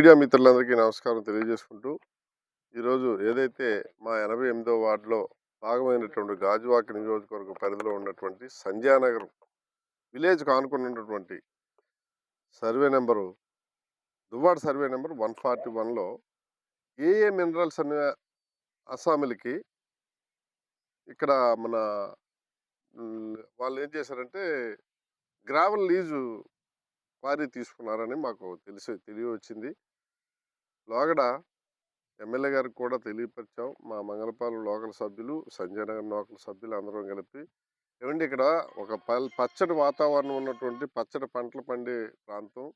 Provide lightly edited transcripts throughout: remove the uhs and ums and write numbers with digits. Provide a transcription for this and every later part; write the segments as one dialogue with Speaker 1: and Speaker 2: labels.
Speaker 1: Media మిత్రులందరికీ నమస్కారం తెలియజేసుకుంటూ, ఈరోజు ఏదైతే మా 88వ వార్డులో భాగమైనటువంటి గాజువాక నియోజకవర్గ పరిధిలో ఉన్నటువంటి సంధ్యానగర్ విలేజ్‌కు ఆనుకుని ఉన్నటువంటి survey number Duvvada survey number 141లో ఏఏ మినరల్స్ అనే అస్సామీలకి ఇక్కడ మన వాళ్ళేం చేశారంటే గ్రావెల్ లీజు క్వారీ తీసుకున్నారని మాకు తెలియవచ్చింది. లోగడ ఎమ్మెల్యే గారికి కూడా తెలియపరిచాం. మా మంగళపాలెం లోకల్ సభ్యులు, సంజయ్ నగర్ లోకల్ సభ్యులు అందరం కలిపి, ఏవండీ ఇక్కడ ఒక పచ్చటి వాతావరణం ఉన్నటువంటి పచ్చటి పంటలు పండే ప్రాంతం.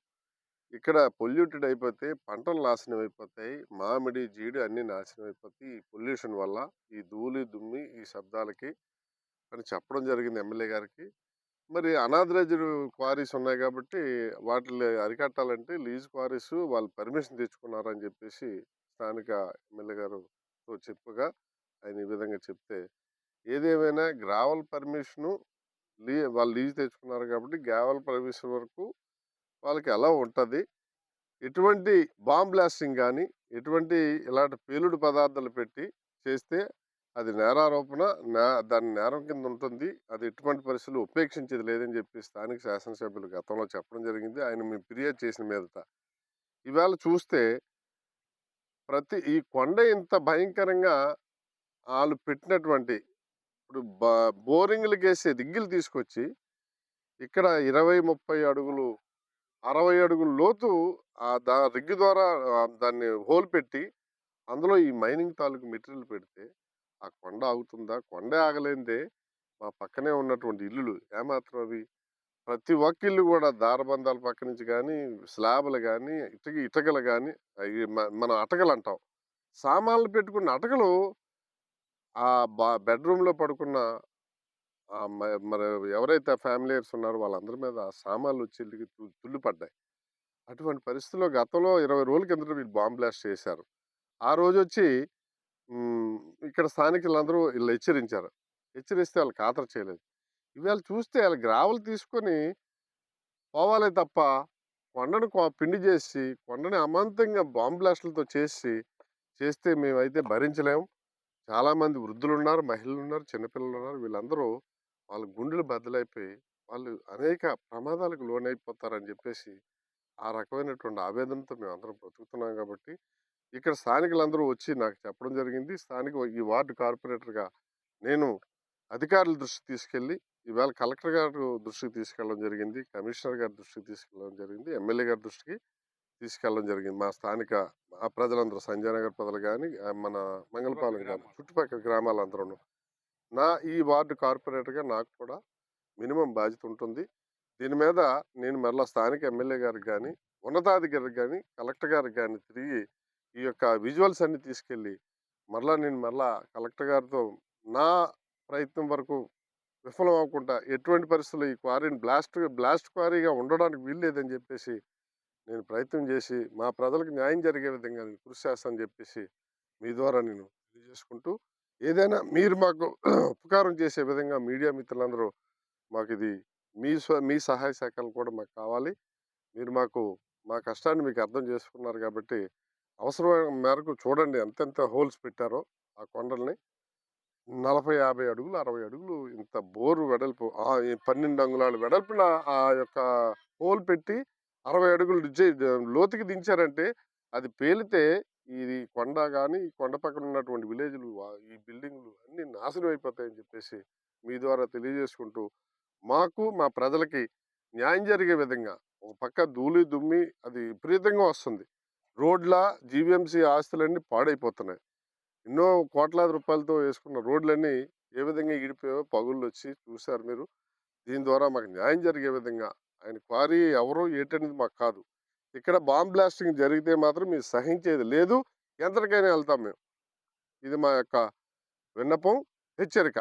Speaker 1: ఇక్కడ పొల్యూటెడ్ అయిపోతే పంటలు నాశనం అయిపోతాయి. మామిడి, జీడి అన్నీ నాశనం అయిపోతాయి. ఈ పొల్యూషన్ వల్ల, ఈ ధూళి, దుమ్మి, ఈ శబ్దాలకి అని చెప్పడం జరిగింది ఎమ్మెల్యే గారికి. మరి అనాథరైజ్డ్ క్వారీస్ ఉన్నాయి కాబట్టి వాటిని అరికట్టాలంటే లీజ్ క్వారీస్ వాళ్ళు పర్మిషన్ తెచ్చుకున్నారని చెప్పేసి స్థానిక ఎమ్మెల్యే గారుతో చెప్పగా ఆయన ఈ విధంగా చెప్తే, ఏదేమైనా గ్రావెల్ పర్మిషను వాళ్ళు లీజ్ తెచ్చుకున్నారు కాబట్టి గ్రావెల్ పర్మిషన్ వరకు వాళ్ళకి ఎలా ఉంటుంది. ఎటువంటి బాంబ్ బ్లాస్టింగ్ కానీ, ఎటువంటి ఇలాంటి పేలుడు పదార్థాలు పెట్టి చేస్తే అది నేరారోపణ, దాని నేరం కింద ఉంటుంది. అది ఎటువంటి పరిస్థితుల్లో ఉపేక్షించేది లేదని చెప్పి స్థానిక శాసనసభ్యులు గతంలో చెప్పడం జరిగింది. ఆయన మేము ఫిర్యాదు చేసిన మీదట. ఇవాళ చూస్తే ఈ కొండ ఇంత భయంకరంగా ఆళ్ళు పెట్టినటువంటి ఇప్పుడు బోరింగ్‌లకేసే రిగ్గులు తీసుకొచ్చి ఇక్కడ 20, 30 అడుగులు, 60 అడుగుల లోతు రిగ్ ద్వారా దాన్ని హోల్ పెట్టి అందులో ఈ మైనింగ్ తాలూకు మెటీరియల్ పెడితే ఆ కొండ ఆగుతుందా? కొండే ఆగలేనిదే మా పక్కనే ఉన్నటువంటి ఇల్లులు ఏమాత్రం అవి ప్రతి ఒక్క ఇల్లు కూడా దారబంధాల పక్క నుంచి కానీ, స్లాబులు కానీ, ఇటుకలు కానీ, అవి మనం అటకలు అంటాం. సామాన్లు పెట్టుకున్న అటకలు ఆ బెడ్రూమ్‌లో పడుకున్న మరి ఎవరైతే ఫ్యామిలీయర్స్ ఉన్నారో వాళ్ళందరి మీద సామాన్లు వచ్చి తుల్లి పడ్డాయి. అటువంటి పరిస్థితుల్లో గతంలో 20 రోజుల కిందట వీళ్ళు బాంబ్ బ్లాస్ట్ చేశారు. ఆ రోజొచ్చి ఇక్కడ స్థానికులందరూ ఈళ్ళు హెచ్చరించారు. హెచ్చరిస్తే వాళ్ళు ఖాతరు చేయలేదు. ఇవాళ చూస్తే ఆళ్ళు గ్రావెల్ తీసుకొని పోవాలే తప్ప కొండను పిండి చేసి, కొండని అమాంతంగా బాంబ్ బ్లాస్టులతో చేస్తే మేమైతే భరించలేము. చాలామంది వృద్ధులున్నారు, మహిళలున్నారు, చిన్నపిల్లలున్నారు. వీళ్ళందరూ వాళ్ళ గుండెలు బద్దలైపోయి వాళ్ళు అనేక ప్రమాదాలకు లోనైపోతారని చెప్పేసి ఆ రకమైనటువంటి ఆవేదనతో మేమందరం బ్రతుకుతున్నాం కాబట్టి ఇక్కడ స్థానికులందరూ వచ్చి నాకు చెప్పడం జరిగింది. ఈ వార్డు కార్పొరేటర్‌గా నేను అధికారుల దృష్టికి తీసుకెళ్ళి ఈవేళ కలెక్టర్ గారు దృష్టికి తీసుకెళ్ళడం జరిగింది. కమిషనర్ గారి దృష్టికి తీసుకెళ్ళడం జరిగింది. ఎమ్మెల్యే గారి దృష్టికి తీసుకెళ్ళడం జరిగింది. మా స్థానిక ప్రజలందరూ సంజయనగర్ ప్రజలు గాని, మన మంగళపాలెం గ్రామం చుట్టుపక్కల గ్రామాలందరూను. ఈ వార్డు కార్పొరేటర్‌గా నాకు కూడా మినిమమ్ బాధ్యత ఉంటుంది. దీని మీద నేను మరలా స్థానిక ఎమ్మెల్యే గారికి గాని, ఉన్నతాధికారికి గాని, కలెక్టర్ గారికి గాని తిరిగి ఈ యొక్క విజువల్స్ అన్ని తీసుకెళ్ళి మరలా కలెక్టర్ గారితో నా ప్రయత్నం వరకు విఫలం అవ్వకుండా ఎటువంటి పరిస్థితుల్లో ఈ క్వారీని బ్లాస్ట్ క్వారీగా ఉండడానికి వీల్లేదని చెప్పేసి నేను ప్రయత్నం చేసి మా ప్రజలకు న్యాయం జరిగే విధంగా నేను కృషి చేస్తానని చెప్పేసి మీ ద్వారా నేను తెలియజేసుకుంటూ, ఏదైనా మీరు మాకు ఉపకారం చేసే విధంగా మీడియా మిత్రులందరూ మాకు ఇది మీ సహాయ సహకారాలు కూడా మాకు కావాలి. మీరు మా కష్టాన్ని మీకు అర్థం చేసుకున్నారు కాబట్టి అవసరమైన మేరకు చూడండి ఎంతెంత హోల్స్ పెట్టారో ఆ కొండల్ని. 40, 50 అడుగులు, 60 అడుగులు ఇంత బోరు వెడల్పు, 12 అంగుళాల వెడల్పున ఆ యొక్క హోల్ పెట్టి 60 అడుగులు లోతుకి దించారంటే అది పేలితే ఇది కొండ గాని, ఈ కొండ పక్కన ఉన్నటువంటి విలేజ్‌లు, ఈ బిల్డింగ్‌లు అన్నీ నాశనం అయిపోతాయని చెప్పేసి మీ ద్వారా తెలియజేసుకుంటూ, మా ప్రజలకి న్యాయం జరిగే విధంగా ఒక పక్క ధూళి, దుమ్మి అది విపరీతంగా వస్తుంది. రోడ్ల జీవీఎంసీ ఆస్తులన్నీ పాడైపోతున్నాయి. ఎన్నో కోట్లాది రూపాయలతో వేసుకున్న రోడ్లన్నీ ఏ విధంగా ఈడిపోయావో పగుళ్ళొచ్చి చూశారు మీరు. దీని ద్వారా మాకు న్యాయం జరిగే విధంగా ఆయన క్వారీ ఎవరు ఏటనేది మాకు కాదు. ఇక్కడ బాంబ్ బ్లాస్టింగ్ జరిగితే మాత్రం మేము సహించేది లేదు. ఎంతటికైనా వెళ్తాం మేము. ఇది మా యొక్క విన్నపం, హెచ్చరిక.